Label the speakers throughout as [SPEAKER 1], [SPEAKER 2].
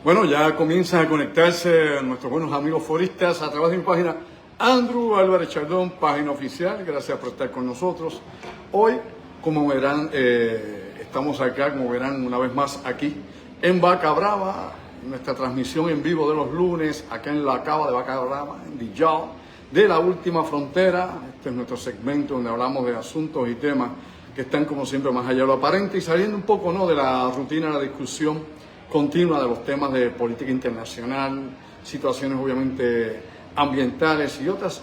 [SPEAKER 1] Bueno, ya comienzan a conectarse nuestros buenos amigos foristas a través de mi página Andrew Álvarez Chardón, página oficial. Gracias por estar con nosotros. Hoy, como verán, estamos acá, como verán, una vez más aquí en Vaca Brava, nuestra transmisión en vivo de los lunes, acá en la cava de Vaca Brava, en Dijal, de la última frontera. Este es nuestro segmento donde hablamos de asuntos y temas que están, como siempre, más allá de lo aparente y saliendo un poco, ¿no?, de la rutina de la discusión continua de los temas de política internacional, situaciones obviamente ambientales y otras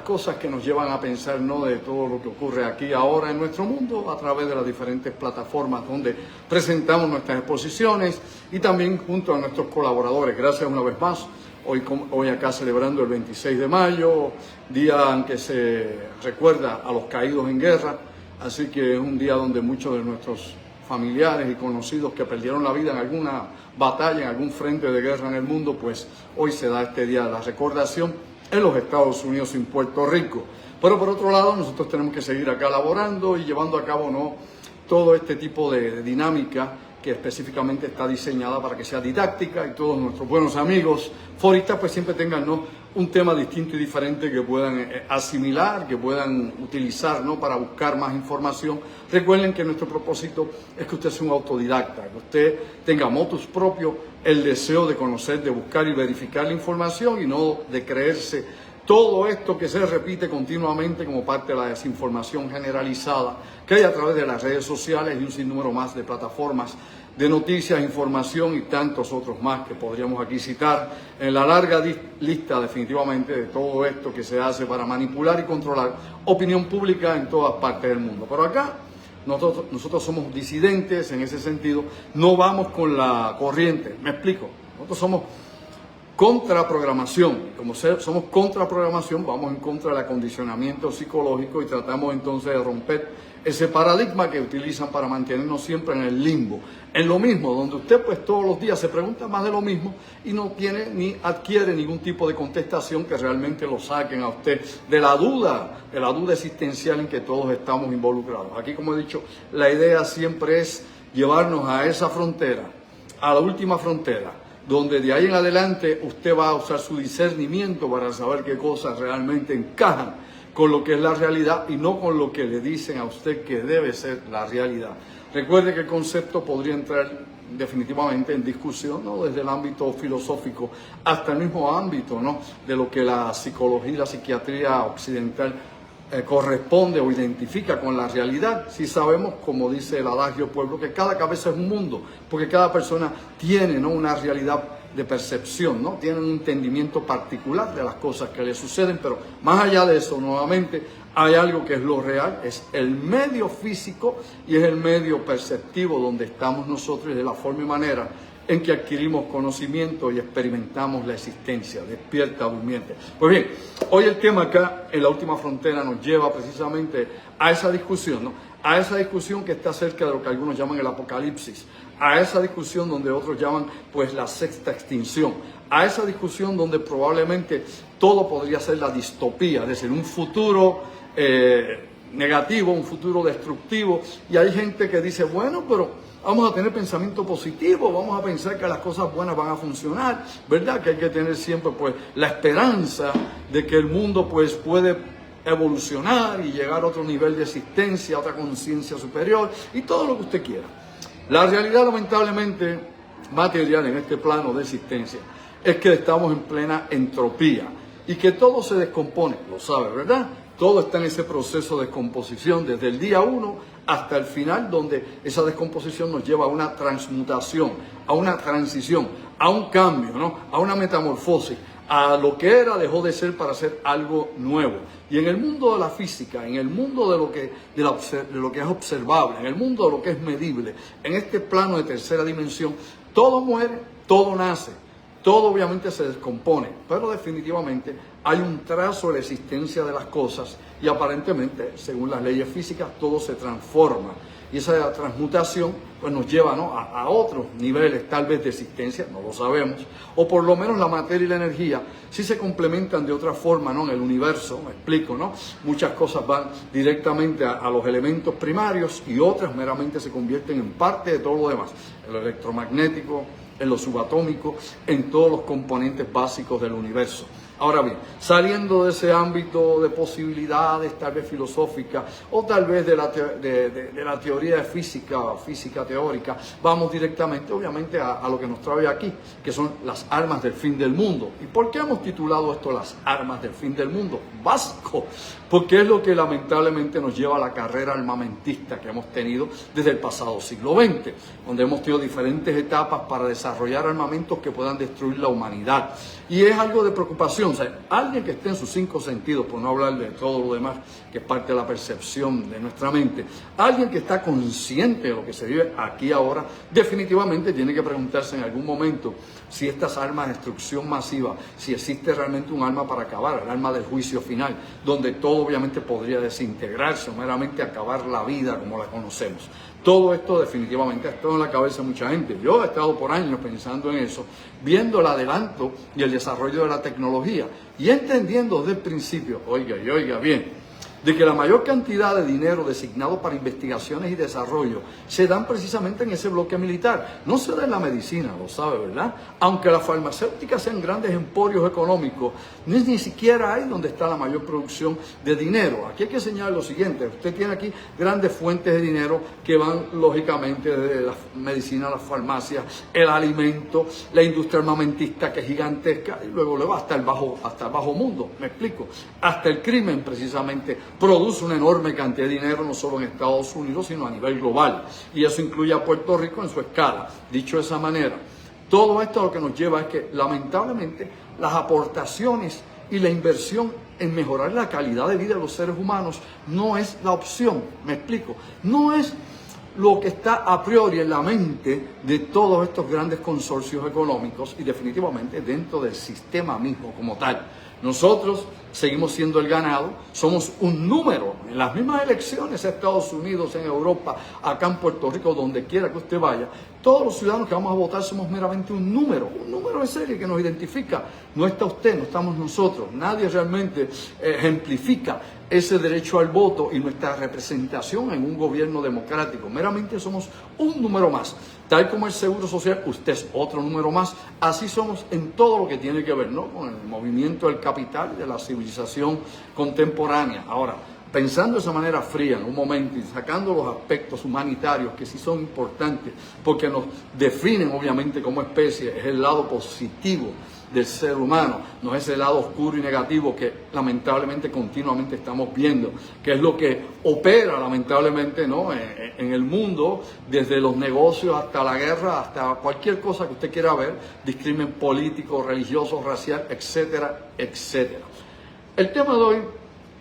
[SPEAKER 1] cosas que nos llevan a pensar, ¿no?, de todo lo que ocurre aquí ahora en nuestro mundo a través de las diferentes plataformas donde presentamos nuestras exposiciones y también junto a nuestros colaboradores. Gracias una vez más. Hoy acá celebrando el 26 de mayo, día en que se recuerda a los caídos en guerra, así que es un día donde muchos de nuestros familiares y conocidos que perdieron la vida en alguna batalla, en algún frente de guerra en el mundo, pues hoy se da este día de la recordación en los Estados Unidos y en Puerto Rico. Pero por otro lado, nosotros tenemos que seguir acá laborando y llevando a cabo, ¿no?, todo este tipo de dinámica que específicamente está diseñada para que sea didáctica y todos nuestros buenos amigos foristas pues siempre tengan, ¿no?, un tema distinto y diferente que puedan asimilar, que puedan utilizar, ¿no?, para buscar más información. Recuerden que nuestro propósito es que usted sea un autodidacta, que usted tenga motus propio, el deseo de conocer, de buscar y verificar la información y no de creerse todo esto que se repite continuamente como parte de la desinformación generalizada que hay a través de las redes sociales y un sinnúmero más de plataformas de noticias, información y tantos otros más que podríamos aquí citar en la larga lista definitivamente de todo esto que se hace para manipular y controlar opinión pública en todas partes del mundo. Pero acá nosotros somos disidentes en ese sentido, no vamos con la corriente. Me explico, nosotros somos contraprogramación. Como somos contraprogramación, vamos en contra del acondicionamiento psicológico y tratamos entonces de romper ese paradigma que utilizan para mantenernos siempre en el limbo, en lo mismo, donde usted pues todos los días se pregunta más de lo mismo y no tiene ni adquiere ningún tipo de contestación que realmente lo saquen a usted de la duda existencial en que todos estamos involucrados. Aquí, como he dicho, la idea siempre es llevarnos a esa frontera, a la última frontera, donde de ahí en adelante usted va a usar su discernimiento para saber qué cosas realmente encajan con lo que es la realidad y no con lo que le dicen a usted que debe ser la realidad. Recuerde que el concepto podría entrar definitivamente en discusión, ¿no?, desde el ámbito filosófico hasta el mismo ámbito, ¿no?, de lo que la psicología y la psiquiatría occidental corresponde o identifica con la realidad. Si sabemos, como dice el adagio pueblo, que cada cabeza es un mundo, porque cada persona tiene, ¿no?, una realidad de percepción, ¿no?, tiene un entendimiento particular de las cosas que le suceden, pero más allá de eso, nuevamente, hay algo que es lo real, es el medio físico y es el medio perceptivo donde estamos nosotros y de la forma y manera en que adquirimos conocimiento y experimentamos la existencia, despierta, durmiente. Pues bien, hoy el tema acá en la última frontera nos lleva precisamente a esa discusión, ¿no?, a esa discusión que está cerca de lo que algunos llaman el apocalipsis, a esa discusión donde otros llaman pues la sexta extinción, a esa discusión donde probablemente todo podría ser la distopía, es decir, un futuro negativo, un futuro destructivo, y hay gente que dice, bueno, pero vamos a tener pensamiento positivo, vamos a pensar que las cosas buenas van a funcionar, ¿verdad? Que hay que tener siempre pues la esperanza de que el mundo pues puede evolucionar y llegar a otro nivel de existencia, a otra conciencia superior y todo lo que usted quiera. La realidad lamentablemente material en este plano de existencia es que estamos en plena entropía y que todo se descompone, lo sabe, ¿verdad? Todo está en ese proceso de descomposición desde el día 1 hasta el final, donde esa descomposición nos lleva a una transmutación, a una transición, a un cambio, ¿no?, a una metamorfosis, a lo que era dejó de ser para ser algo nuevo. Y en el mundo de la física, en el mundo de lo que es observable, en el mundo de lo que es medible, en este plano de tercera dimensión, todo muere, todo nace, todo obviamente se descompone, pero definitivamente hay un trazo de la existencia de las cosas y aparentemente, según las leyes físicas, todo se transforma. Y esa transmutación pues nos lleva, ¿no?, a otros niveles tal vez de existencia, no lo sabemos, o por lo menos la materia y la energía sí se complementan de otra forma, ¿no?, en el universo, me explico, ¿no? Muchas cosas van directamente a los elementos primarios y otras meramente se convierten en parte de todo lo demás, el electromagnético, en lo subatómico, en todos los componentes básicos del universo. Ahora bien, saliendo de ese ámbito de posibilidades tal vez filosóficas o tal vez de la teoría de física teórica, vamos directamente obviamente a lo que nos trae aquí, que son las armas del fin del mundo. ¿Y por qué hemos titulado esto las armas del fin del mundo? Básico, porque es lo que lamentablemente nos lleva a la carrera armamentista que hemos tenido desde el pasado siglo XX, donde hemos tenido diferentes etapas para desarrollar armamentos que puedan destruir la humanidad. Y es algo de preocupación. O sea, alguien que esté en sus 5 sentidos, por no hablar de todo lo demás, que es parte de la percepción de nuestra mente, alguien que está consciente de lo que se vive aquí ahora, definitivamente tiene que preguntarse en algún momento si estas armas de destrucción masiva, si existe realmente un arma para acabar, el arma del juicio final, donde todo obviamente podría desintegrarse o meramente acabar la vida como la conocemos. Todo esto definitivamente ha estado en la cabeza de mucha gente. Yo he estado por años pensando en eso, viendo el adelanto y el desarrollo de la tecnología y entendiendo desde el principio, oiga bien, de que la mayor cantidad de dinero designado para investigaciones y desarrollo se dan precisamente en ese bloque militar. No se da en la medicina, lo sabe, ¿verdad? Aunque las farmacéuticas sean grandes emporios económicos, ni siquiera ahí donde está la mayor producción de dinero. Aquí hay que señalar lo siguiente, usted tiene aquí grandes fuentes de dinero que van lógicamente desde la medicina, las farmacias, el alimento, la industria armamentista que es gigantesca y luego le va hasta el bajo mundo, me explico, hasta el crimen precisamente produce una enorme cantidad de dinero no solo en Estados Unidos sino a nivel global y eso incluye a Puerto Rico en su escala. Dicho de esa manera, todo esto lo que nos lleva es que lamentablemente las aportaciones y la inversión en mejorar la calidad de vida de los seres humanos no es la opción, me explico, no es lo que está a priori en la mente de todos estos grandes consorcios económicos y definitivamente dentro del sistema mismo como tal. Nosotros seguimos siendo el ganado, somos un número en las mismas elecciones en Estados Unidos, en Europa, acá en Puerto Rico, donde quiera que usted vaya. Todos los ciudadanos que vamos a votar somos meramente un número de serie que nos identifica. No está usted, no estamos nosotros. Nadie realmente ejemplifica ese derecho al voto y nuestra representación en un gobierno democrático. Meramente somos un número más. Tal como el Seguro Social, usted es otro número más. Así somos en todo lo que tiene que ver, ¿no?, con el movimiento del capital y de la civilización contemporánea. Ahora, pensando de esa manera fría en un momento y sacando los aspectos humanitarios que sí son importantes porque nos definen obviamente como especie, es el lado positivo del ser humano, no es el lado oscuro y negativo que lamentablemente continuamente estamos viendo, que es lo que opera lamentablemente, ¿no?, en el mundo, desde los negocios hasta la guerra, hasta cualquier cosa que usted quiera ver, discrimen político, religioso, racial, etcétera, etcétera. El tema de hoy,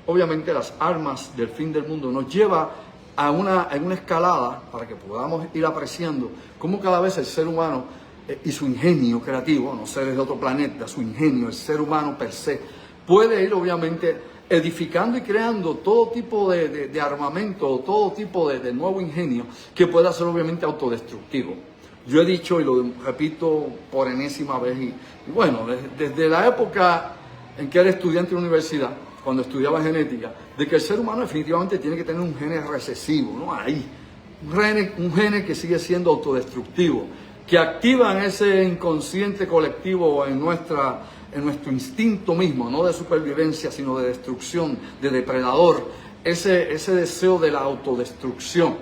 [SPEAKER 1] obviamente las armas del fin del mundo, nos lleva a una escalada para que podamos ir apreciando cómo cada vez el ser humano y su ingenio creativo, no seres de otro planeta, su ingenio, el ser humano per se, puede ir obviamente edificando y creando todo tipo de armamento, todo tipo de nuevo ingenio que pueda ser obviamente autodestructivo. Yo he dicho y lo repito por enésima vez, y bueno, desde la época en que era estudiante de universidad, cuando estudiaba genética, de que el ser humano definitivamente tiene que tener un gene recesivo, ¿no? Ahí, un gene que sigue siendo autodestructivo, que activan ese inconsciente colectivo en nuestro instinto mismo, no de supervivencia, sino de destrucción, de depredador, ese deseo de la autodestrucción.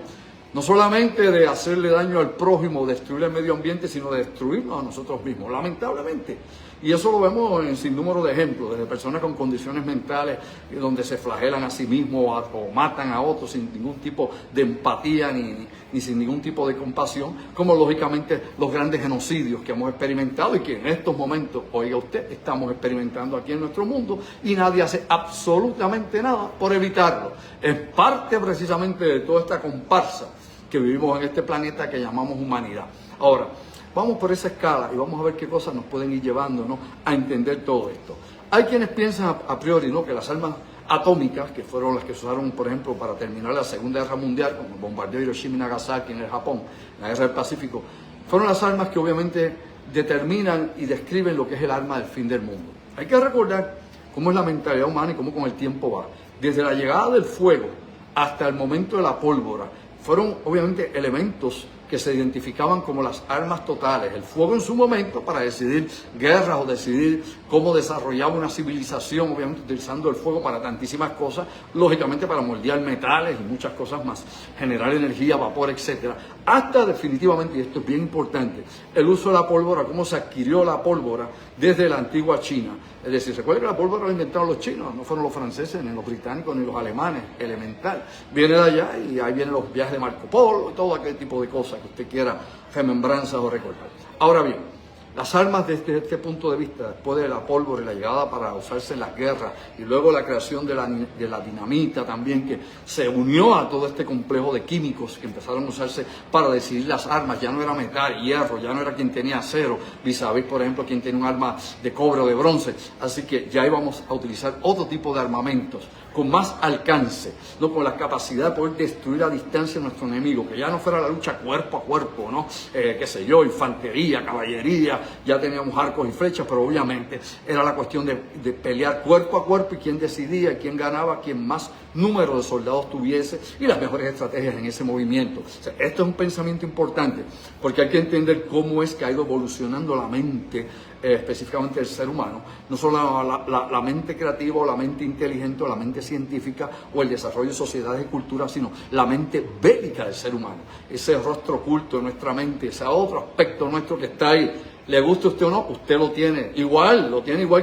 [SPEAKER 1] No solamente de hacerle daño al prójimo, destruir el medio ambiente, sino de destruirnos a nosotros mismos, lamentablemente. Y eso lo vemos en sinnúmero de ejemplos, desde personas con condiciones mentales donde se flagelan a sí mismos o matan a otros sin ningún tipo de empatía ni sin ningún tipo de compasión, como lógicamente los grandes genocidios que hemos experimentado y que en estos momentos, oiga usted, estamos experimentando aquí en nuestro mundo y nadie hace absolutamente nada por evitarlo. Es parte precisamente de toda esta comparsa que vivimos en este planeta que llamamos humanidad. Ahora, vamos por esa escala y vamos a ver qué cosas nos pueden ir llevando, ¿no?, a entender todo esto. Hay quienes piensan a priori, ¿no?, que las armas atómicas, que fueron las que se usaron, por ejemplo, para terminar la Segunda Guerra Mundial, como el bombardeo de Hiroshima y Nagasaki en el Japón, en la Guerra del Pacífico, fueron las armas que obviamente determinan y describen lo que es el arma del fin del mundo. Hay que recordar cómo es la mentalidad humana y cómo con el tiempo va. Desde la llegada del fuego hasta el momento de la pólvora, fueron obviamente elementos que se identificaban como las armas totales. El fuego en su momento para decidir guerras o decidir cómo desarrollaba una civilización, obviamente utilizando el fuego para tantísimas cosas, lógicamente para moldear metales y muchas cosas más, generar energía, vapor, etcétera, hasta definitivamente, y esto es bien importante, el uso de la pólvora, cómo se adquirió la pólvora desde la antigua China. Es decir, recuerden que la pólvora la inventaron los chinos, no fueron los franceses, ni los británicos, ni los alemanes, elemental. Viene de allá y ahí vienen los viajes de Marco Polo y todo aquel tipo de cosas que usted quiera, remembranzas o recordar. Ahora bien, las armas desde este punto de vista, después de la pólvora y la llegada para usarse en las guerras, y luego la creación de la dinamita también, que se unió a todo este complejo de químicos que empezaron a usarse para decidir las armas. Ya no era metal, hierro, ya no era quien tenía acero, vis a vis, por ejemplo, quien tiene un arma de cobre o de bronce. Así que ya íbamos a utilizar otro tipo de armamentos con más alcance, ¿no? Con la capacidad de poder destruir a distancia a nuestro enemigo, que ya no fuera la lucha cuerpo a cuerpo, ¿no? Qué sé yo, infantería, caballería, ya teníamos arcos y flechas, pero obviamente era la cuestión de pelear cuerpo a cuerpo y quién decidía, quién ganaba, quién más número de soldados tuviese y las mejores estrategias en ese movimiento. O sea, esto es un pensamiento importante porque hay que entender cómo es que ha ido evolucionando la mente, específicamente el ser humano, no solo la mente creativa o la mente inteligente o la mente científica o el desarrollo de sociedades y culturas, sino la mente bélica del ser humano, ese rostro oculto de nuestra mente, ese otro aspecto nuestro que está ahí. Le guste a usted o no, usted lo tiene igual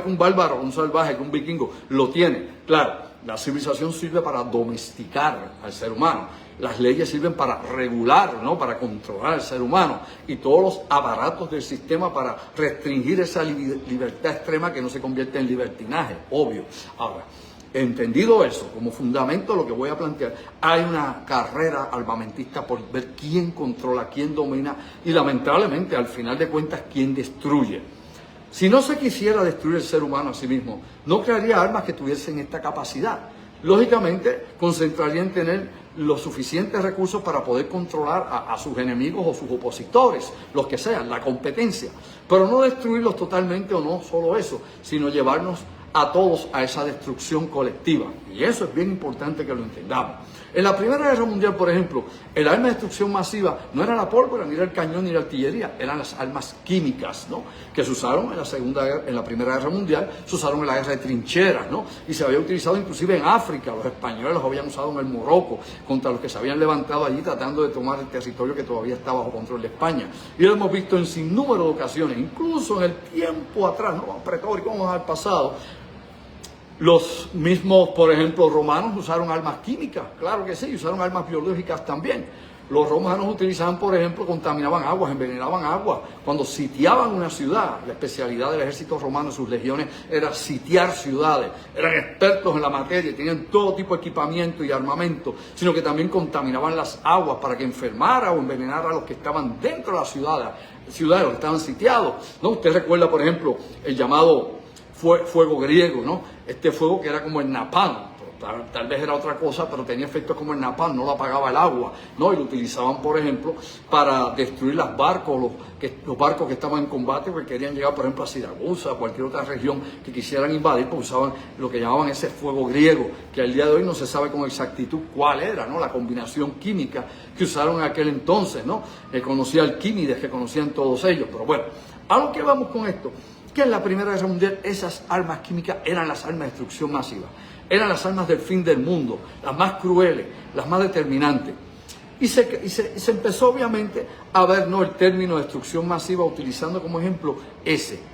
[SPEAKER 1] que un bárbaro, un salvaje, que un vikingo, lo tiene. Claro, la civilización sirve para domesticar al ser humano. Las leyes sirven para regular, ¿no? Para controlar al ser humano. Y todos los aparatos del sistema para restringir esa libertad extrema que no se convierte en libertinaje, obvio. Ahora, entendido eso, como fundamento lo que voy a plantear, hay una carrera armamentista por ver quién controla, quién domina y lamentablemente al final de cuentas quién destruye. Si no se quisiera destruir el ser humano a sí mismo, no crearía armas que tuviesen esta capacidad. Lógicamente, concentraría en tener los suficientes recursos para poder controlar a sus enemigos o sus opositores, los que sean, la competencia. Pero no destruirlos totalmente o no solo eso, sino llevarnos a todos a esa destrucción colectiva. Y eso es bien importante que lo entendamos. En la Primera Guerra Mundial, por ejemplo, el arma de destrucción masiva no era la pólvora, ni era el cañón, ni la artillería, eran las armas químicas, ¿no? Que se usaron en la Primera Guerra Mundial, se usaron en la guerra de trincheras, ¿no? Y se había utilizado inclusive en África, los españoles los habían usado en el Morocco, contra los que se habían levantado allí tratando de tomar el territorio que todavía estaba bajo control de España. Y lo hemos visto en sinnúmero de ocasiones, incluso en el tiempo atrás, ¿no? Pretórico, vamos al pasado. Los mismos, por ejemplo, romanos usaron armas químicas, claro que sí, usaron armas biológicas también. Los romanos utilizaban, por ejemplo, contaminaban aguas, envenenaban agua. Cuando sitiaban una ciudad, la especialidad del ejército romano, sus legiones, era sitiar ciudades. Eran expertos en la materia, tenían todo tipo de equipamiento y armamento, sino que también contaminaban las aguas para que enfermara o envenenara a los que estaban dentro de la ciudad, los que estaban sitiados, ¿no? Usted recuerda, por ejemplo, el llamado fuego griego, ¿no? Este fuego que era como el napalm, tal vez era otra cosa, pero tenía efectos como el napalm, no lo apagaba el agua, ¿no? Y lo utilizaban, por ejemplo, para destruir los barcos que estaban en combate, porque querían llegar, por ejemplo, a Siracusa, a cualquier otra región que quisieran invadir, pues usaban lo que llamaban ese fuego griego, que al día de hoy no se sabe con exactitud cuál era, ¿no? La combinación química que usaron en aquel entonces, ¿no? Que conocía Alquímedes, que conocían todos ellos, pero bueno, a lo que vamos con esto, que en la Primera Guerra Mundial esas armas químicas eran las armas de destrucción masiva, eran las armas del fin del mundo, las más crueles, las más determinantes. Y se empezó obviamente a ver, ¿no?, el término destrucción masiva utilizando como ejemplo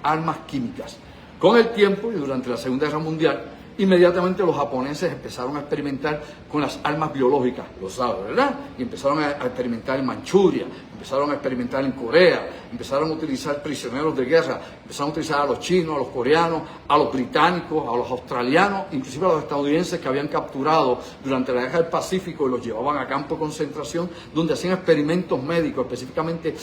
[SPEAKER 1] armas químicas. Con el tiempo y durante la Segunda Guerra Mundial, inmediatamente los japoneses empezaron a experimentar con las armas biológicas, lo saben, ¿verdad? Y empezaron a experimentar en Manchuria, empezaron a experimentar en Corea, empezaron a utilizar prisioneros de guerra, empezaron a utilizar a los chinos, a los coreanos, a los británicos, a los australianos, inclusive a los estadounidenses que habían capturado durante la Guerra del Pacífico y los llevaban a campos de concentración donde hacían experimentos médicos, específicamente,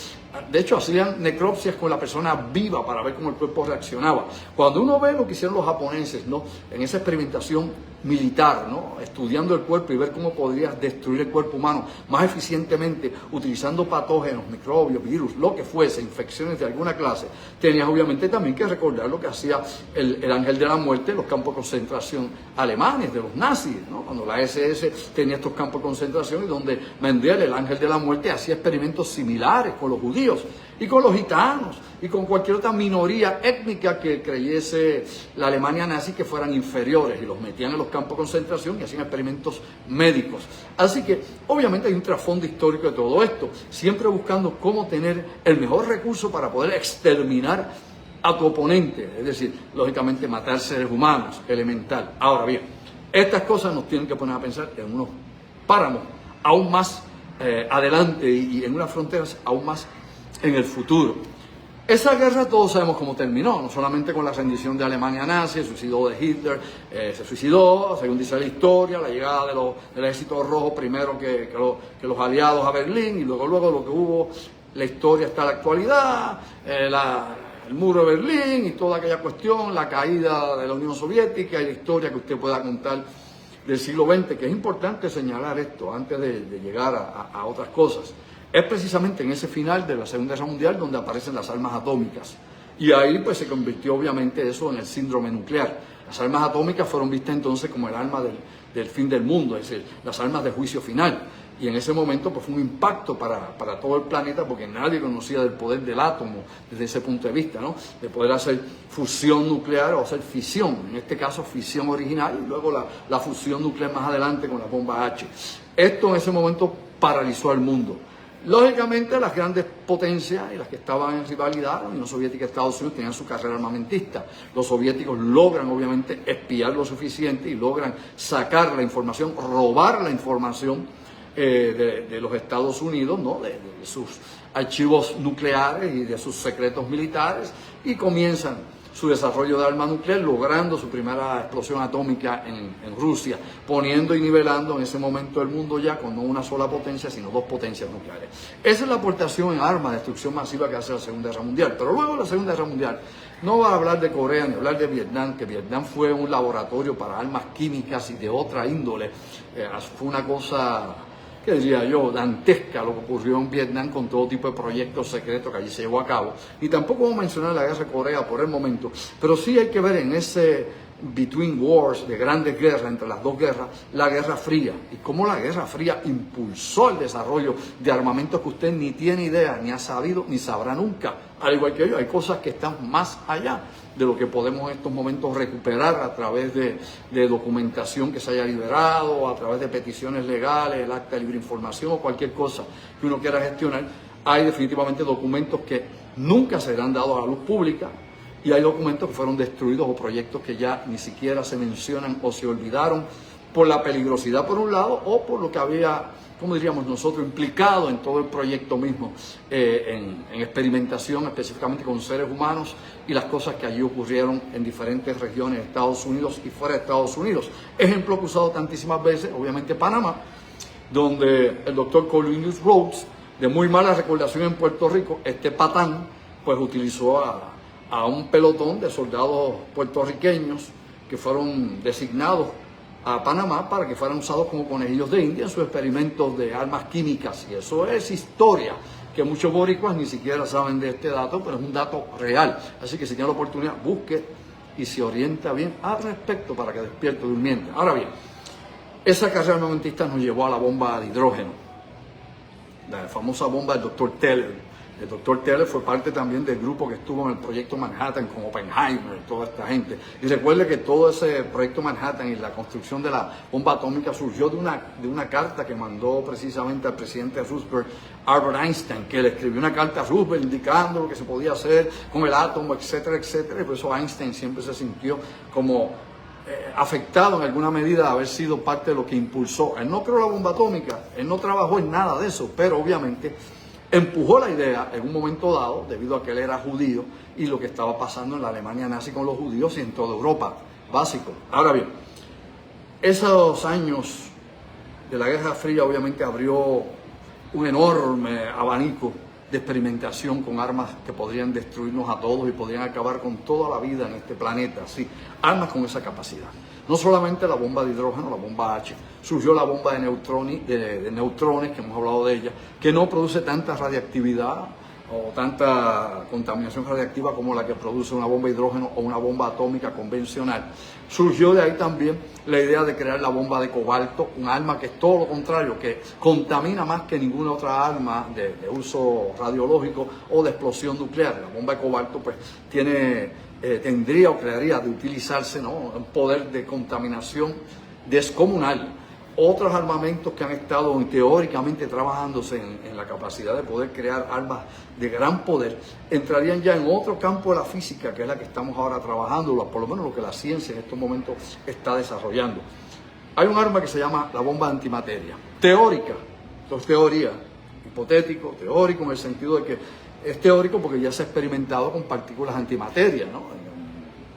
[SPEAKER 1] de hecho hacían necropsias con la persona viva para ver cómo el cuerpo reaccionaba. Cuando uno ve lo que hicieron los japoneses, ¿no?, en esa experimentación militar, ¿no?, estudiando el cuerpo y ver cómo podrías destruir el cuerpo humano más eficientemente utilizando patógenos, microbios, virus, lo que fuese, fuese infecciones de alguna clase, tenías obviamente también que recordar lo que hacía el ángel de la muerte, los campos de concentración alemanes, de los nazis, ¿no? Cuando la SS tenía estos campos de concentración y donde Mendel, el ángel de la muerte, hacía experimentos similares con los judíos y con los gitanos y con cualquier otra minoría étnica que creyese la Alemania nazi que fueran inferiores, y los metían en los campos de concentración y hacían experimentos médicos. Así que obviamente hay un trasfondo histórico de todo esto, siempre buscando cómo tener el mejor recurso para poder exterminar a tu oponente, es decir, lógicamente matar seres humanos, elemental. Ahora bien, estas cosas nos tienen que poner a pensar en unos páramos aún más adelante y en unas fronteras aún más en el futuro. Esa guerra todos sabemos cómo terminó, no solamente con la rendición de Alemania nazi, el suicidio de Hitler, se suicidó, según dice la historia, la llegada del ejército rojo primero que los aliados a Berlín, y luego lo que hubo, la historia hasta la actualidad, el muro de Berlín y toda aquella cuestión, la caída de la Unión Soviética y la historia que usted pueda contar del siglo XX, que es importante señalar esto antes de llegar a otras cosas. Es precisamente en ese final de la Segunda Guerra Mundial donde aparecen las armas atómicas. Y ahí pues se convirtió obviamente eso en el síndrome nuclear. Las armas atómicas fueron vistas entonces como el arma del fin del mundo, es decir, las armas de juicio final. Y en ese momento pues fue un impacto para todo el planeta, porque nadie conocía del poder del átomo desde ese punto de vista, ¿no? De poder hacer fusión nuclear o hacer fisión, en este caso fisión original, y luego la fusión nuclear más adelante con la bomba H. Esto en ese momento paralizó al mundo. Lógicamente las grandes potencias y las que estaban en rivalidad, la Unión Soviética y Estados Unidos, tenían su carrera armamentista. Los soviéticos logran obviamente espiar lo suficiente y logran sacar la información, robar la información de los Estados Unidos, ¿no? de sus archivos nucleares y de sus secretos militares, y comienzan su desarrollo de arma nuclear, logrando su primera explosión atómica en Rusia, poniendo y nivelando en ese momento el mundo ya con no una sola potencia, sino dos potencias nucleares. Esa es la aportación en armas de destrucción masiva que hace la Segunda Guerra Mundial. Pero luego de la Segunda Guerra Mundial no va a hablar de Corea ni hablar de Vietnam, que Vietnam fue un laboratorio para armas químicas y de otra índole. Fue una cosa, ¿qué diría yo?, dantesca lo que ocurrió en Vietnam con todo tipo de proyectos secretos que allí se llevó a cabo. Y tampoco vamos a mencionar la guerra de Corea por el momento, pero sí hay que ver en ese between wars, de grandes guerras, entre las dos guerras, la Guerra Fría, y cómo la Guerra Fría impulsó el desarrollo de armamentos que usted ni tiene idea, ni ha sabido, ni sabrá nunca. Al igual que yo, hay cosas que están más allá de lo que podemos en estos momentos recuperar a través de documentación que se haya liberado, a través de peticiones legales, el acta de libre información o cualquier cosa que uno quiera gestionar. Hay definitivamente documentos que nunca serán dados a la luz pública, y hay documentos que fueron destruidos o proyectos que ya ni siquiera se mencionan o se olvidaron por la peligrosidad por un lado, o por lo que había, como diríamos nosotros, implicado en todo el proyecto mismo, en experimentación específicamente con seres humanos y las cosas que allí ocurrieron en diferentes regiones de Estados Unidos y fuera de Estados Unidos. Ejemplo que he usado tantísimas veces, obviamente Panamá, donde el doctor Cornelius Rhodes, de muy mala recordación en Puerto Rico, este patán, pues utilizó a un pelotón de soldados puertorriqueños que fueron designados a Panamá para que fueran usados como conejillos de India en sus experimentos de armas químicas. Y eso es historia, que muchos boricuas ni siquiera saben de este dato, pero es un dato real. Así que si tiene la oportunidad, busque y se orienta bien al respecto para que despierte durmiente. Ahora bien, esa carrera armamentista nos llevó a la bomba de hidrógeno, la famosa bomba del Dr. Teller. El doctor Teller fue parte también del grupo que estuvo en el proyecto Manhattan con Oppenheimer y toda esta gente. Y recuerde que todo ese proyecto Manhattan y la construcción de la bomba atómica surgió de una carta que mandó precisamente al presidente Roosevelt, Albert Einstein, que le escribió una carta a Roosevelt indicando lo que se podía hacer con el átomo, etcétera, etcétera. Y por eso Einstein siempre se sintió como afectado en alguna medida de haber sido parte de lo que impulsó. Él no creó la bomba atómica, él no trabajó en nada de eso, pero obviamente empujó la idea en un momento dado, debido a que él era judío y lo que estaba pasando en la Alemania nazi con los judíos y en toda Europa, básico. Ahora bien, esos años de la Guerra Fría obviamente abrió un enorme abanico de experimentación con armas que podrían destruirnos a todos y podrían acabar con toda la vida en este planeta. Sí, armas con esa capacidad. No solamente la bomba de hidrógeno, la bomba H, surgió la bomba de neutrones, que hemos hablado de ella, que no produce tanta radiactividad, o tanta contaminación radiactiva como la que produce una bomba de hidrógeno o una bomba atómica convencional. Surgió de ahí también la idea de crear la bomba de cobalto, un arma que es todo lo contrario, que contamina más que ninguna otra arma de uso radiológico o de explosión nuclear. La bomba de cobalto pues tendría o crearía de utilizarse, ¿no?, un poder de contaminación descomunal. Otros armamentos que han estado teóricamente trabajándose en la capacidad de poder crear armas de gran poder entrarían ya en otro campo de la física, que es la que estamos ahora trabajando, por lo menos lo que la ciencia en estos momentos está desarrollando. Hay un arma que se llama la bomba de antimateria. Teórica, esto es teoría, hipotético, teórico en el sentido de que es teórico porque ya se ha experimentado con partículas antimateria, ¿no?, en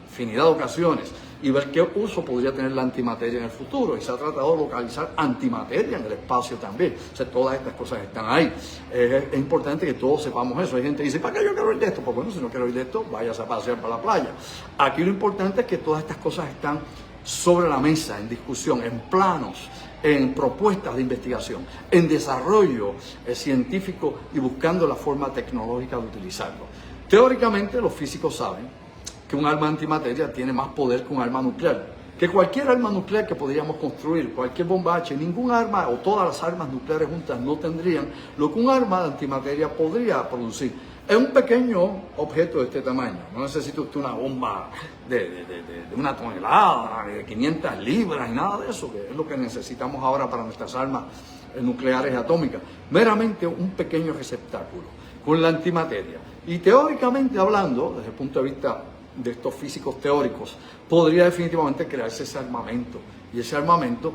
[SPEAKER 1] infinidad de ocasiones, y ver qué uso podría tener la antimateria en el futuro. Y se ha tratado de localizar antimateria en el espacio también. O sea, todas estas cosas están ahí. Es importante que todos sepamos eso. Hay gente que dice, ¿para qué yo quiero oír de esto? Pues bueno, si no quiero oír de esto, váyase a pasear para la playa. Aquí lo importante es que todas estas cosas están sobre la mesa, en discusión, en planos, en propuestas de investigación, en desarrollo científico y buscando la forma tecnológica de utilizarlo. Teóricamente, los físicos saben que un arma antimateria tiene más poder que un arma nuclear. Que cualquier arma nuclear que podríamos construir, cualquier bomba H, ningún arma o todas las armas nucleares juntas no tendrían lo que un arma de antimateria podría producir. Es un pequeño objeto de este tamaño. No necesita usted una bomba de una tonelada, de 500 libras y nada de eso, que es lo que necesitamos ahora para nuestras armas nucleares y atómicas. Meramente un pequeño receptáculo con la antimateria. Y teóricamente hablando, desde el punto de vista de estos físicos teóricos, podría definitivamente crearse ese armamento, y ese armamento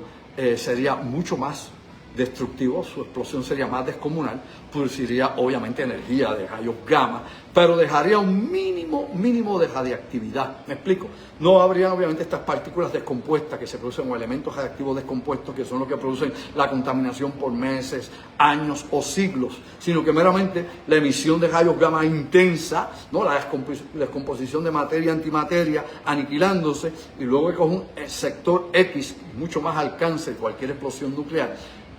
[SPEAKER 1] sería mucho más destructivo, su explosión sería más descomunal, produciría obviamente energía de rayos gamma, pero dejaría un mínimo de radiactividad. ¿Me explico? No habrían obviamente estas partículas descompuestas que se producen, o elementos radiactivos descompuestos que son los que producen la contaminación por meses, años o siglos, sino que meramente la emisión de rayos gamma intensa, ¿no?, la descomposición de materia antimateria aniquilándose, y luego que con un sector X, mucho más alcance de cualquier explosión nuclear.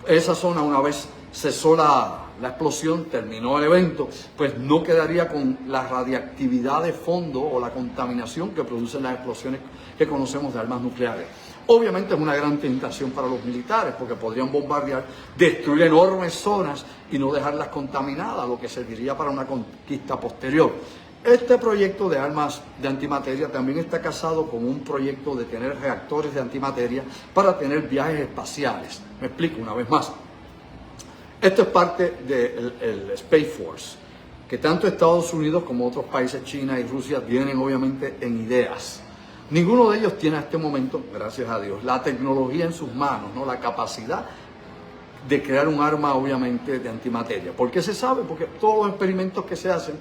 [SPEAKER 1] Esa zona, una vez cesó la explosión, terminó el evento, pues no quedaría con la radiactividad de fondo o la contaminación que producen las explosiones que conocemos de armas nucleares. Obviamente es una gran tentación para los militares, porque podrían bombardear, destruir enormes zonas y no dejarlas contaminadas, lo que serviría para una conquista posterior. Este proyecto de armas de antimateria también está casado con un proyecto de tener reactores de antimateria para tener viajes espaciales. Me explico una vez más. Esto es parte del Space Force, que tanto Estados Unidos como otros países, China y Rusia, tienen obviamente en ideas. Ninguno de ellos tiene a este momento, gracias a Dios, la tecnología en sus manos, ¿no?, la capacidad de crear un arma obviamente de antimateria. ¿Por qué se sabe? Porque todos los experimentos que se hacen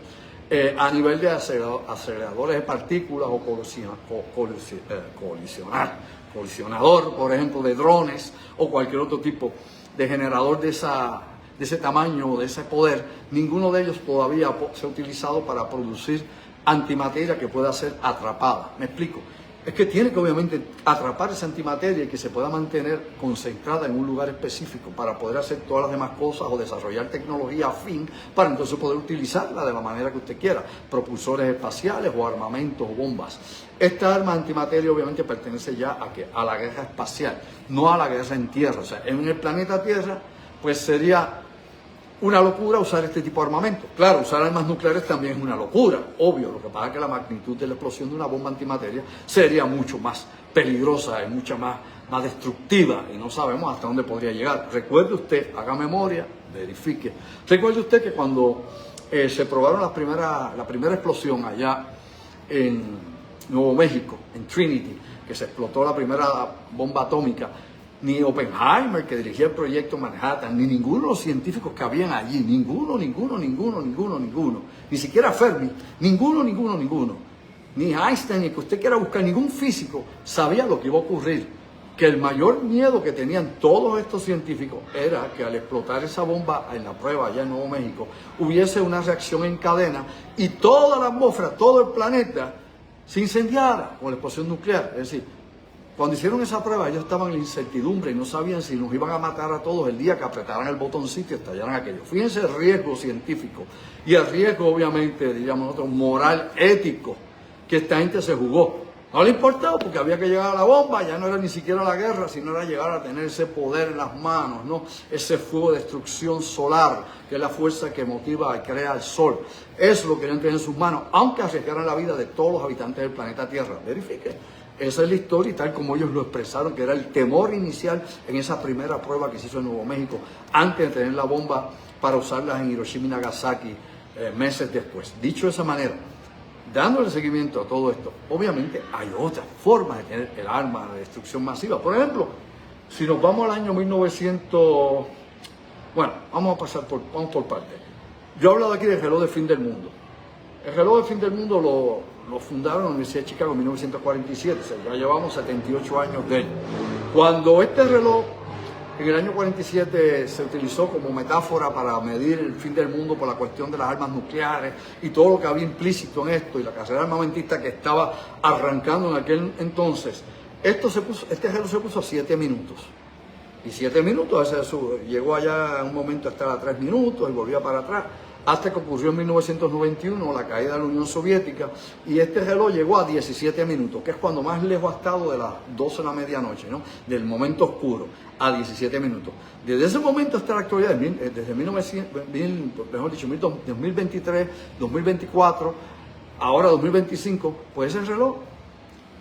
[SPEAKER 1] a nivel de aceleradores de partículas o colisionador, por ejemplo, de drones o cualquier otro tipo de generador de ese tamaño o de ese poder, ninguno de ellos todavía se ha utilizado para producir antimateria que pueda ser atrapada. ¿Me explico? Es que tiene que obviamente atrapar esa antimateria y que se pueda mantener concentrada en un lugar específico para poder hacer todas las demás cosas o desarrollar tecnología afín para entonces poder utilizarla de la manera que usted quiera, propulsores espaciales o armamentos o bombas. Esta arma antimateria obviamente pertenece ya a la guerra espacial, no a la guerra en tierra. O sea, en el planeta Tierra pues sería una locura usar este tipo de armamento. Claro, usar armas nucleares también es una locura, obvio. Lo que pasa es que la magnitud de la explosión de una bomba antimateria sería mucho más peligrosa y mucho más destructiva, y no sabemos hasta dónde podría llegar. Recuerde usted, haga memoria, verifique. Recuerde usted que cuando se probaron la primera explosión allá en Nuevo México, en Trinity, que se explotó la primera bomba atómica, ni Oppenheimer, que dirigía el proyecto Manhattan, ni ninguno de los científicos que habían allí, ninguno, ni siquiera Fermi, ninguno, ni Einstein, ni que usted quiera buscar, ningún físico sabía lo que iba a ocurrir. Que el mayor miedo que tenían todos estos científicos era que al explotar esa bomba en la prueba allá en Nuevo México, hubiese una reacción en cadena y toda la atmósfera, todo el planeta se incendiara con la explosión nuclear. Es decir, Cuando hicieron esa prueba, ellos estaban en la incertidumbre y no sabían si nos iban a matar a todos el día que apretaran el botoncito y estallaran aquello. Fíjense el riesgo científico y el riesgo, obviamente, diríamos nosotros, moral, ético, que esta gente se jugó. No le importaba porque había que llegar a la bomba, ya no era ni siquiera la guerra, sino era llegar a tener ese poder en las manos, ¿no? Ese fuego de destrucción solar, que es la fuerza que motiva y crea el sol. Eso lo querían tener en sus manos, aunque arriesgaran la vida de todos los habitantes del planeta Tierra. Verifique. Esa es la historia y tal como ellos lo expresaron, que era el temor inicial en esa primera prueba que se hizo en Nuevo México, antes de tener la bomba para usarlas en Hiroshima y Nagasaki meses después. Dicho de esa manera, dándole seguimiento a todo esto, obviamente hay otras formas de tener el arma de destrucción masiva. Por ejemplo, si nos vamos al año 1900, bueno, vamos por partes. Yo he hablado aquí del reloj de fin del mundo. El reloj de fin del mundo lo fundaron en la Universidad de Chicago en 1947, o sea, ya llevamos 78 años de él. Cuando este reloj en el año 47 se utilizó como metáfora para medir el fin del mundo por la cuestión de las armas nucleares y todo lo que había implícito en esto y la carrera armamentista que estaba arrancando en aquel entonces, este reloj se puso a 7 minutos. Y 7 minutos, llegó allá en un momento a estar a 3 minutos y volvía para atrás, hasta que ocurrió en 1991 la caída de la Unión Soviética y este reloj llegó a 17 minutos, que es cuando más lejos ha estado de las 12 de la medianoche, ¿no? Del momento oscuro, a 17 minutos. Desde ese momento hasta la actualidad, desde 2023, 2024, ahora 2025, pues ese reloj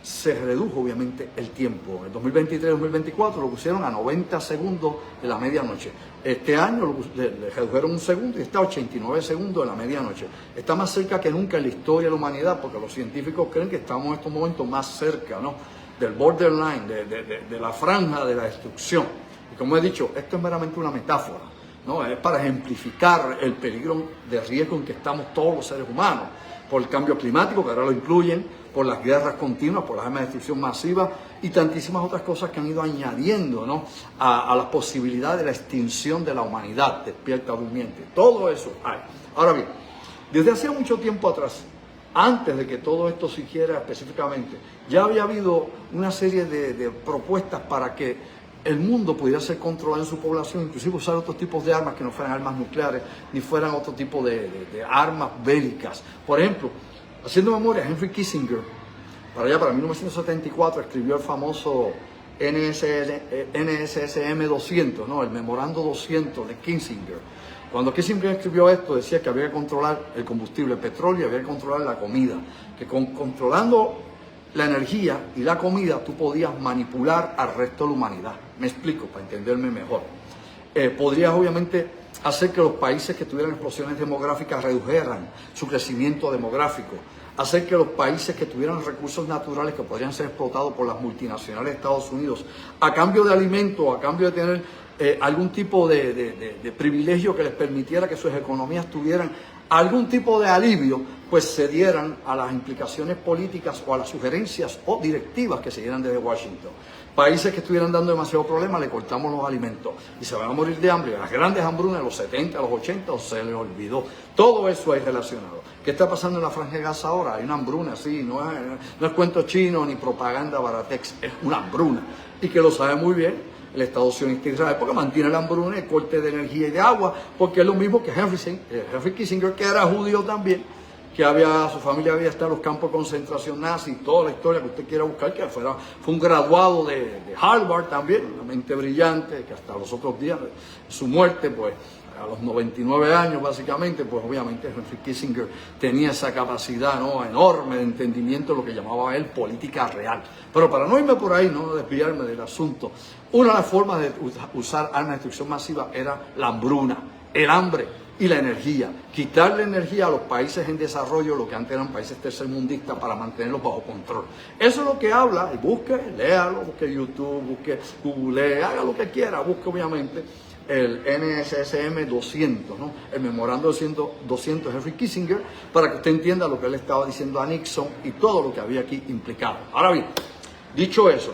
[SPEAKER 1] se redujo obviamente el tiempo. En el 2023-2024 lo pusieron a 90 segundos de la medianoche. Este año le redujeron un segundo y está a 89 segundos de la medianoche. Está más cerca que nunca en la historia de la humanidad porque los científicos creen que estamos en estos momentos más cerca, ¿no? Del borderline, de la franja de la destrucción. Y como he dicho, esto es meramente una metáfora, ¿no? Es para ejemplificar el peligro de riesgo en que estamos todos los seres humanos, por el cambio climático, que ahora lo incluyen, por las guerras continuas, por las armas de destrucción masiva y tantísimas otras cosas que han ido añadiendo, ¿no? a las posibilidades de la extinción de la humanidad, despierta o durmiente. Todo eso hay. Ahora bien, desde hace mucho tiempo atrás, antes de que todo esto se hiciera específicamente, ya había habido una serie de propuestas para que el mundo pudiera ser controlado en su población, inclusive usar otros tipos de armas que no fueran armas nucleares, ni fueran otro tipo de armas bélicas. Por ejemplo, haciendo memoria, Henry Kissinger, para 1974, escribió el famoso NSSM 200, ¿no? El memorando 200 de Kissinger. Cuando Kissinger escribió esto, decía que había que controlar el combustible, el petróleo, y había que controlar la comida, que controlando la energía y la comida, tú podías manipular al resto de la humanidad. Me explico, para entenderme mejor. Podrías, obviamente, hacer que los países que tuvieran explosiones demográficas redujeran su crecimiento demográfico, hacer que los países que tuvieran recursos naturales que podrían ser explotados por las multinacionales de Estados Unidos, a cambio de alimentos, a cambio de tener algún tipo de privilegio que les permitiera que sus economías tuvieran algún tipo de alivio, pues cedieran a las implicaciones políticas o a las sugerencias o directivas que se dieran desde Washington. Países que estuvieran dando demasiado problema, le cortamos los alimentos y se van a morir de hambre. Las grandes hambrunas de los 70, los 80, o se les olvidó. Todo eso hay relacionado. ¿Qué está pasando en la Franja de Gaza ahora? Hay una hambruna, sí, no es cuento chino ni propaganda baratex, es una hambruna. Y que lo sabe muy bien el Estado sionista de Israel, porque mantiene la hambruna, el corte de energía y de agua, porque es lo mismo que Henry Kissinger, que era judío también, que su familia había estado en los campos de concentración nazi, toda la historia que usted quiera buscar, que fue un graduado de Harvard también, una mente brillante, que hasta los otros días de su muerte, pues a los 99 años básicamente, pues obviamente Henry Kissinger tenía esa capacidad, ¿no?, enorme de entendimiento de lo que llamaba él política real. Pero para no irme por ahí, no desviarme del asunto, una de las formas de usar armas de destrucción masiva era la hambruna, el hambre y la energía. Quitarle energía a los países en desarrollo, lo que antes eran países tercermundistas, para mantenerlos bajo control. Eso es lo que habla, y busque, léalo, busque YouTube, busque Google, haga lo que quiera, busque obviamente el NSSM 200, ¿no? El memorando 200 de Henry Kissinger, para que usted entienda lo que él estaba diciendo a Nixon y todo lo que había aquí implicado. Ahora bien, dicho eso,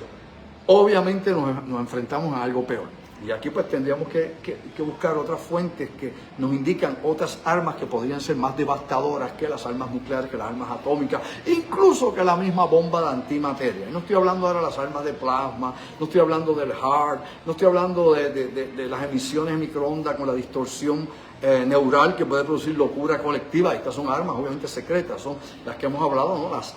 [SPEAKER 1] obviamente nos enfrentamos a algo peor. Y aquí pues tendríamos que buscar otras fuentes que nos indican otras armas que podrían ser más devastadoras que las armas nucleares, que las armas atómicas, incluso que la misma bomba de antimateria. Y no estoy hablando ahora de las armas de plasma, no estoy hablando del HAARP, no estoy hablando de las emisiones de microondas con la distorsión neural que puede producir locura colectiva. Estas son armas obviamente secretas, son las que hemos hablado, ¿no? Las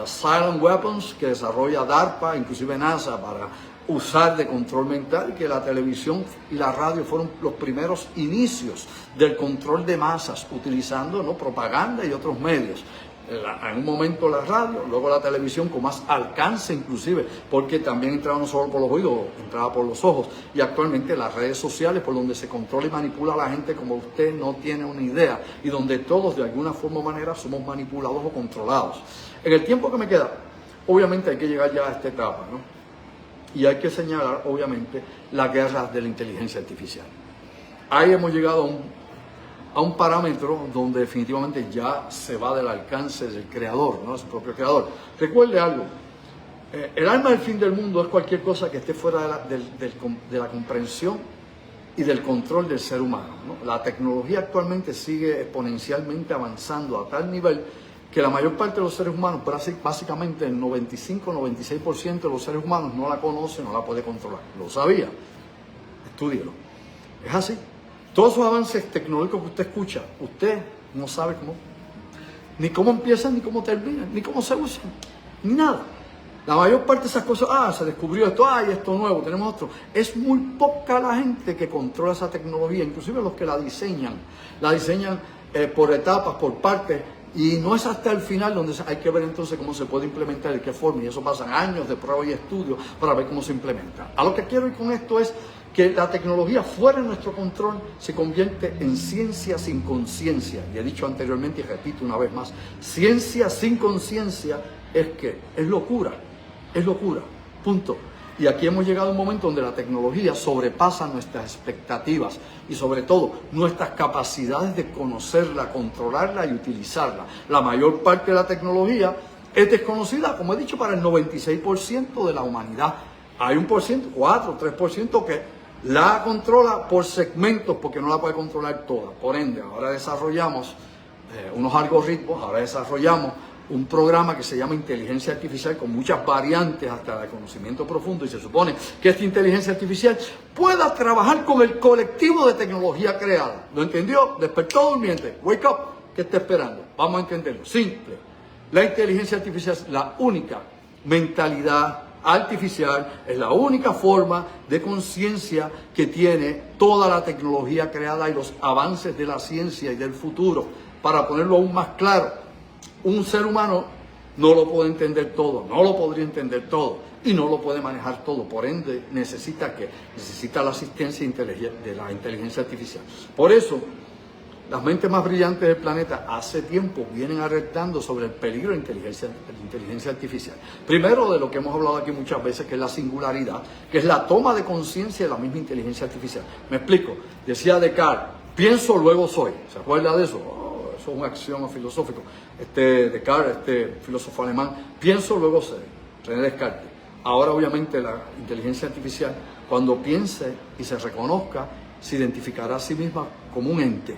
[SPEAKER 1] silent weapons que desarrolla DARPA, inclusive NASA, para usar de control mental, que la televisión y la radio fueron los primeros inicios del control de masas, utilizando, ¿no?, propaganda y otros medios. En un momento la radio, luego la televisión con más alcance inclusive, porque también entraba no solo por los oídos, entraba por los ojos, y actualmente las redes sociales por donde se controla y manipula a la gente como usted no tiene una idea, y donde todos de alguna forma o manera somos manipulados o controlados. En el tiempo que me queda, obviamente hay que llegar ya a esta etapa, ¿no? Y hay que señalar, obviamente, la guerra de la inteligencia artificial. Ahí hemos llegado a un parámetro donde definitivamente ya se va del alcance del creador, ¿no?, de su propio creador. Recuerde algo, el alma del fin del mundo es cualquier cosa que esté fuera de la comprensión y del control del ser humano, ¿no? La tecnología actualmente sigue exponencialmente avanzando a tal nivel que la mayor parte de los seres humanos, básicamente el 95-96% de los seres humanos no la conoce, no la puede controlar. ¿Lo sabía? Estúdielo. Es así. Todos esos avances tecnológicos que usted escucha, usted no sabe ni cómo empiezan, ni cómo terminan, ni cómo se usan, ni nada. La mayor parte de esas cosas, se descubrió esto, y esto nuevo, tenemos otro. Es muy poca la gente que controla esa tecnología, inclusive los que la diseñan por etapas, por partes. Y no es hasta el final donde hay que ver entonces cómo se puede implementar, de qué forma, y eso pasan años de prueba y estudio para ver cómo se implementa. A lo que quiero ir con esto es que la tecnología fuera de nuestro control se convierte en ciencia sin conciencia. Y he dicho anteriormente y repito una vez más, ciencia sin conciencia es locura, punto. Y aquí hemos llegado a un momento donde la tecnología sobrepasa nuestras expectativas y sobre todo nuestras capacidades de conocerla, controlarla y utilizarla. La mayor parte de la tecnología es desconocida, como he dicho, para el 96% de la humanidad. Hay un por ciento, 4, 3% que la controla por segmentos porque no la puede controlar toda. Por ende, ahora desarrollamos unos algoritmos, ahora desarrollamos un programa que se llama inteligencia artificial con muchas variantes hasta el conocimiento profundo, y se supone que esta inteligencia artificial pueda trabajar con el colectivo de tecnología creada. ¿Lo entendió? Despertó durmiente. Wake up. ¿Qué está esperando? Vamos a entenderlo. Simple. La inteligencia artificial es la única mentalidad artificial, es la única forma de conciencia que tiene toda la tecnología creada y los avances de la ciencia y del futuro. Para ponerlo aún más claro, un ser humano no lo puede entender todo, no lo podría entender todo y no lo puede manejar todo. Por ende, necesita la asistencia de la inteligencia artificial. Por eso, las mentes más brillantes del planeta hace tiempo vienen alertando sobre el peligro de la inteligencia artificial. Primero, de lo que hemos hablado aquí muchas veces, que es la singularidad, que es la toma de conciencia de la misma inteligencia artificial. Me explico. Decía Descartes, pienso, luego soy. ¿Se acuerda de eso? Es un axioma filosófico. Descartes, filósofo alemán, pienso, luego sé, René Descartes. Ahora, obviamente, la inteligencia artificial, cuando piense y se reconozca, se identificará a sí misma como un ente,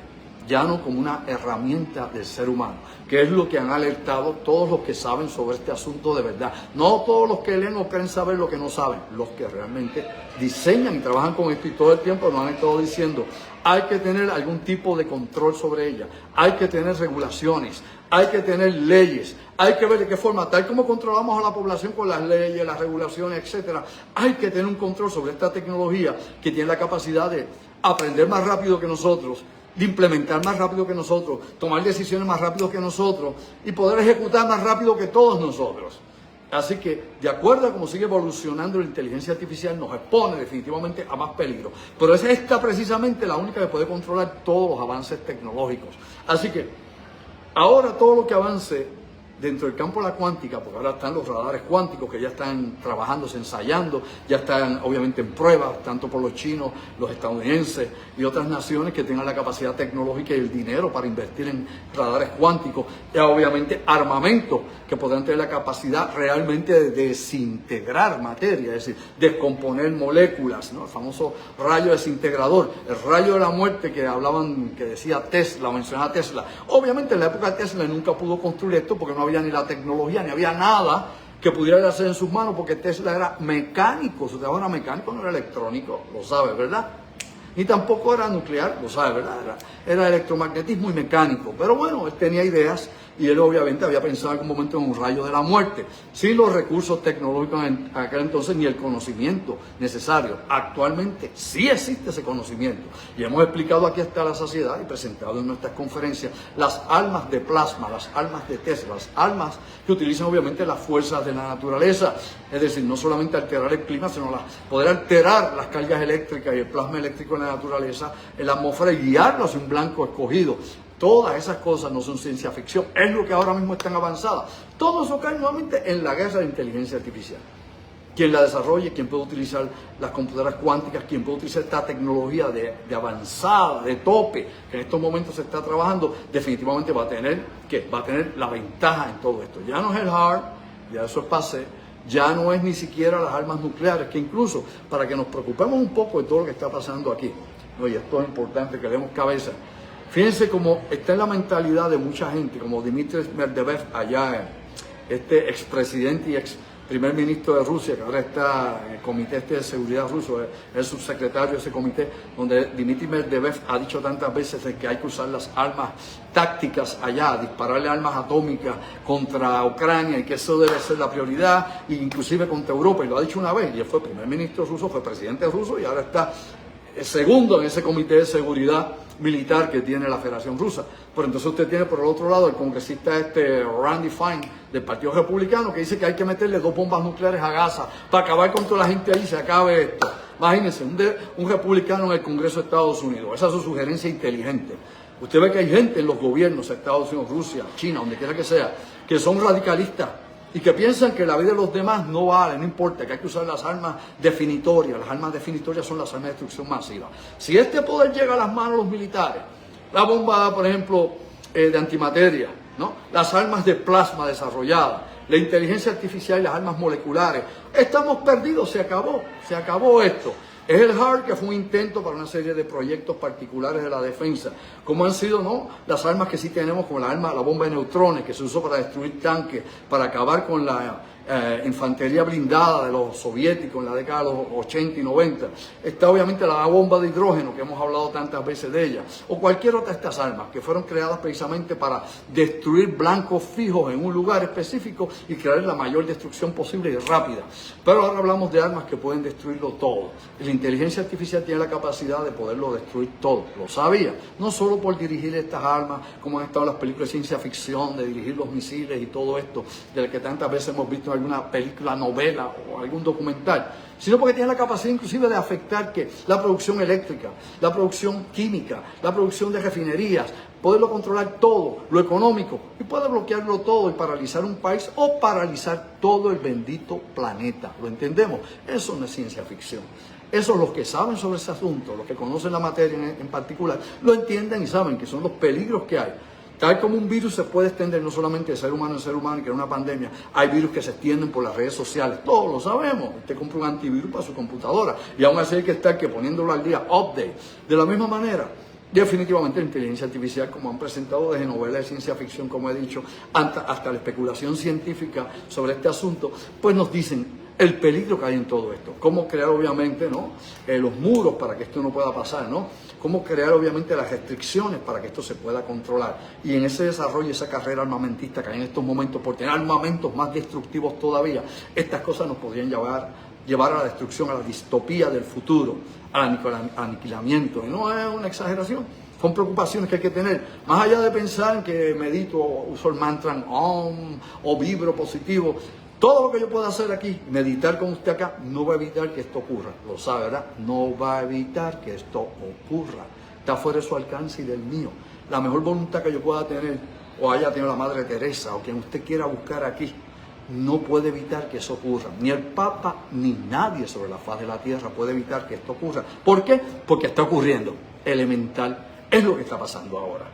[SPEAKER 1] ya no como una herramienta del ser humano, que es lo que han alertado todos los que saben sobre este asunto de verdad. No todos los que leen o creen saber lo que no saben, los que realmente diseñan y trabajan con esto y todo el tiempo nos han estado diciendo, hay que tener algún tipo de control sobre ella, hay que tener regulaciones, hay que tener leyes, hay que ver de qué forma, tal como controlamos a la población con las leyes, las regulaciones, etcétera, hay que tener un control sobre esta tecnología que tiene la capacidad de aprender más rápido que nosotros, de implementar más rápido que nosotros, tomar decisiones más rápido que nosotros y poder ejecutar más rápido que todos nosotros. Así que, de acuerdo a cómo sigue evolucionando la inteligencia artificial, nos expone definitivamente a más peligro. Pero es esta precisamente la única que puede controlar todos los avances tecnológicos. Así que, ahora todo lo que avance dentro del campo de la cuántica, porque ahora están los radares cuánticos que ya están trabajándose, ensayando, ya están obviamente en pruebas, tanto por los chinos, los estadounidenses y otras naciones que tengan la capacidad tecnológica y el dinero para invertir en radares cuánticos, y obviamente armamentos que podrán tener la capacidad realmente de desintegrar materia, es decir, descomponer moléculas, ¿no? El famoso rayo desintegrador, el rayo de la muerte que hablaban, que decía Tesla, mencionaba Tesla. Obviamente en la época de Tesla nunca pudo construir esto porque no había ni la tecnología, ni había nada que pudiera hacer en sus manos, porque Tesla era mecánico, su trabajo era mecánico, no era electrónico, lo sabes, ¿verdad? Ni tampoco era nuclear, lo sabes, ¿verdad? Era electromagnetismo y mecánico. Pero bueno, él tenía ideas y él obviamente había pensado en algún momento en un rayo de la muerte, sin los recursos tecnológicos en aquel entonces ni el conocimiento necesario. Actualmente sí existe ese conocimiento y hemos explicado aquí hasta la saciedad y presentado en nuestras conferencias las almas de plasma, las almas de Tesla, las almas que utilizan obviamente las fuerzas de la naturaleza, es decir, no solamente alterar el clima, sino poder alterar las cargas eléctricas y el plasma eléctrico en la naturaleza, en la atmósfera, y guiarlo hacia un blanco escogido. Todas esas cosas no son ciencia ficción, es lo que ahora mismo están avanzadas. Todo eso cae nuevamente en la guerra de inteligencia artificial. Quien la desarrolle, quien puede utilizar las computadoras cuánticas, quien puede utilizar esta tecnología de avanzada, de tope, que en estos momentos se está trabajando, definitivamente va a tener, ¿qué? Va a tener la ventaja en todo esto. Ya no es el hard, ya eso es pase, ya no es ni siquiera las armas nucleares, que incluso para que nos preocupemos un poco de todo lo que está pasando aquí, oye, esto es importante que demos cabeza. Fíjense cómo está en la mentalidad de mucha gente, como Dmitry Medvedev allá, este expresidente y ex primer ministro de Rusia, que ahora está en el comité de seguridad ruso, es el subsecretario de ese comité, donde Dmitry Medvedev ha dicho tantas veces que hay que usar las armas tácticas allá, dispararle armas atómicas contra Ucrania y que eso debe ser la prioridad, inclusive contra Europa, y lo ha dicho una vez, y él fue primer ministro ruso, fue presidente ruso y ahora está segundo en ese comité de seguridad militar que tiene la Federación Rusa. Pero entonces usted tiene por el otro lado el congresista Randy Fine del Partido Republicano, que dice que hay que meterle 2 bombas nucleares a Gaza para acabar con toda la gente ahí y se acabe esto. Imagínense, un republicano en el Congreso de Estados Unidos. Esa es su sugerencia inteligente. Usted ve que hay gente en los gobiernos de Estados Unidos, Rusia, China, donde quiera que sea, que son radicalistas y que piensan que la vida de los demás no vale, no importa, que hay que usar las armas definitorias. Las armas definitorias son las armas de destrucción masiva. Si este poder llega a las manos de los militares, la bomba, por ejemplo, de antimateria, ¿no? Las armas de plasma desarrolladas, la inteligencia artificial y las armas moleculares, estamos perdidos, se acabó esto. Es el HARP, que fue un intento para una serie de proyectos particulares de la defensa, como han sido, ¿no?, las armas que sí tenemos, como la bomba de neutrones, que se usó para destruir tanques, para acabar con la infantería blindada de los soviéticos en la década de los 80 y 90. Está obviamente la bomba de hidrógeno, que hemos hablado tantas veces de ella, o cualquier otra de estas armas que fueron creadas precisamente para destruir blancos fijos en un lugar específico y crear la mayor destrucción posible y rápida. Pero ahora hablamos de armas que pueden destruirlo todo. La inteligencia artificial tiene la capacidad de poderlo destruir todo, lo sabía, no solo por dirigir estas armas, como han estado las películas de ciencia ficción, de dirigir los misiles y todo esto, de lo que tantas veces hemos visto en alguna película, novela o algún documental, sino porque tiene la capacidad inclusive de afectar que la producción eléctrica, la producción química, la producción de refinerías, poderlo controlar todo, lo económico, y puede bloquearlo todo y paralizar un país o paralizar todo el bendito planeta. ¿Lo entendemos? Eso no es ciencia ficción. Eso los que saben sobre ese asunto, los que conocen la materia en particular, lo entienden y saben que son los peligros que hay. Tal como un virus se puede extender no solamente de ser humano en ser humano, y que es una pandemia, hay virus que se extienden por las redes sociales, todos lo sabemos. Usted compra un antivirus para su computadora y aún así hay que estar poniéndolo al día, update. De la misma manera, definitivamente la inteligencia artificial, como han presentado desde novelas de ciencia ficción, como he dicho, hasta la especulación científica sobre este asunto, pues nos dicen el peligro que hay en todo esto. Cómo crear obviamente, ¿no?, los muros para que esto no pueda pasar, ¿no? Cómo crear obviamente las restricciones para que esto se pueda controlar. Y en ese desarrollo, esa carrera armamentista que hay en estos momentos, por tener armamentos más destructivos todavía, estas cosas nos podrían llevar a la destrucción, a la distopía del futuro, al aniquilamiento. Y no es una exageración. Son preocupaciones que hay que tener. Más allá de pensar que medito, uso el mantra Om o vibro positivo, todo lo que yo pueda hacer aquí, meditar con usted acá, no va a evitar que esto ocurra. Lo sabe, ¿verdad? No va a evitar que esto ocurra. Está fuera de su alcance y del mío. La mejor voluntad que yo pueda tener o haya tenido la Madre Teresa, o quien usted quiera buscar aquí, no puede evitar que eso ocurra. Ni el Papa, ni nadie sobre la faz de la tierra puede evitar que esto ocurra. ¿Por qué? Porque está ocurriendo. Elemental es lo que está pasando ahora.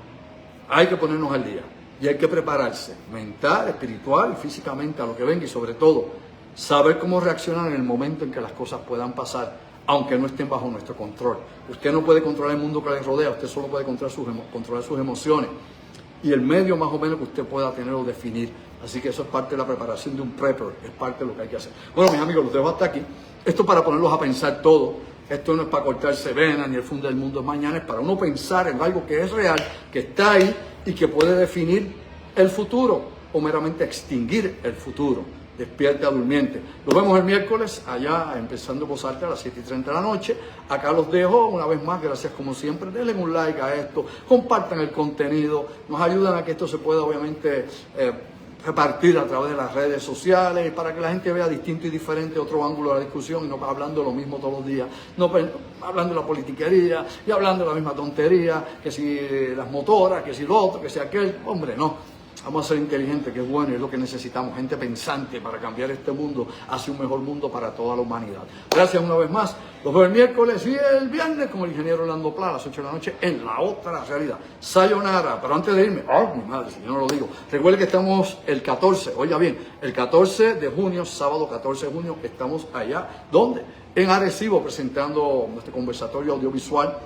[SPEAKER 1] Hay que ponernos al día y hay que prepararse mental, espiritual y físicamente a lo que venga, y sobre todo saber cómo reaccionar en el momento en que las cosas puedan pasar, aunque no estén bajo nuestro control. Usted no puede controlar el mundo que le rodea, usted solo puede controlar sus emociones y el medio más o menos que usted pueda tener o definir. Así que eso es parte de la preparación de un prepper, es parte de lo que hay que hacer. Bueno, mis amigos, los dejo hasta aquí. Esto es para ponerlos a pensar todo. Esto no es para cortarse venas ni el fin del mundo es mañana, es para uno pensar en algo que es real, que está ahí y que puede definir el futuro o meramente extinguir el futuro. Despierta durmiente. Nos vemos el miércoles allá empezando Voz Alta a las 7:30 de la noche. Acá los dejo una vez más. Gracias como siempre. Denle un like a esto. Compartan el contenido. Nos ayudan a que esto se pueda obviamente repartir a través de las redes sociales para que la gente vea distinto y diferente otro ángulo de la discusión y no hablando lo mismo todos los días. No hablando de la politiquería y hablando de la misma tontería. Que si las motoras, que si lo otro, que si aquel. Hombre, no. Vamos a ser inteligentes, que es bueno y es lo que necesitamos, gente pensante para cambiar este mundo hacia un mejor mundo para toda la humanidad. Gracias una vez más. Los veo el miércoles y el viernes con el ingeniero Orlando Pla a las 8 de la noche en La Otra Realidad. Sayonara. Pero antes de irme, mi madre, si yo no lo digo, recuerde que estamos el 14, oiga bien, el 14 de junio, sábado 14 de junio, estamos allá, ¿dónde? En Arecibo, presentando nuestro conversatorio audiovisual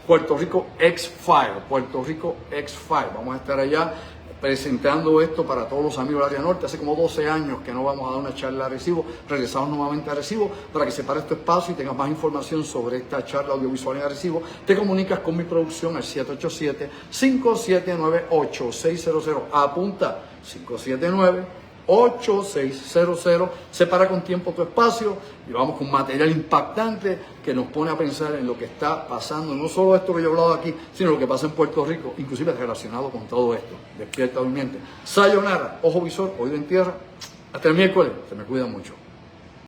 [SPEAKER 1] Puerto Rico X-File, Puerto Rico X-File. Vamos a estar allá presentando esto para todos los amigos del área norte. Hace como 12 años que no vamos a dar una charla a Arecibo. Regresamos nuevamente a Arecibo para que separes tu espacio y tengas más información sobre esta charla audiovisual en Arecibo. Te comunicas con mi producción al 787-579-8600. Apunta, 579-8600. Separa con tiempo tu espacio y vamos con material impactante que nos pone a pensar en lo que está pasando, no solo esto que yo he hablado aquí, sino lo que pasa en Puerto Rico, inclusive relacionado con todo esto. Despierta durmiente. Sayonara, ojo visor, oído en tierra. Hasta el miércoles, se me cuida mucho.